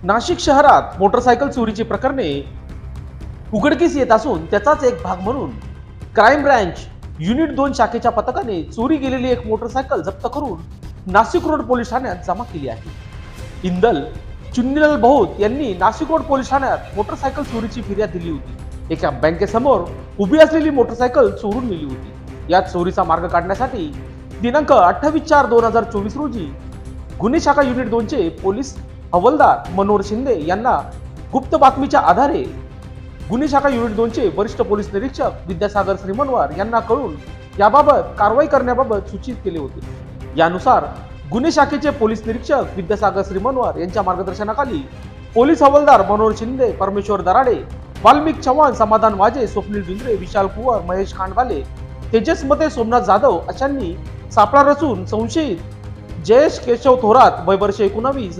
नाशिक शहरात मोटरसायकल चोरीची प्रकरणे उघडकीस येत असून त्याचाच एक भाग म्हणून क्राईम ब्रँच युनिट 2 शाखेच्या पथकाने चोरी गेलेली एक मोटरसायकल जप्त करून नाशिक रोड पोलीस ठाण्यात जमा केली आहे. इंदल चुन्नीलाल बहुत यांनी नाशिक रोड पोलीस ठाण्यात मोटरसायकल चोरीची फिर्याद दिली होती. एका बँकेसमोर उभी असलेली मोटरसायकल चोरून नेली होती. या चोरीचा मार्ग काढण्यासाठी दिनांक 28/4/2024 रोजी गुन्हे शाखा युनिट 2 चे पोलीस हवालदार मनोहर शिंदे यांना गुप्त बातमीच्या आधारे गुन्हे शाखा युनिट 2 चे वरिष्ठ पोलीस निरीक्षक विद्यासागर श्रीमनवार यांना कळून याबाबत कारवाई करण्याबाबत सूचित केले होते. यानुसार गुन्हे शाखेचे पोलीस निरीक्षक विद्यासागर श्रीमनवार यांच्या मार्गदर्शनाखाली पोलीस हवालदार मनोहर शिंदे, परमेश्वर दराडे, वाल्मिक चव्हाण, समाधान वाजे, स्वप्नील बिंद्रे, विशाल कुवर, महेश खांडवाले, तेजस मते, सोमनाथ जाधव अशांनी सापळा रचून संशयित जयेश केशव थोरात वय वर्ष 19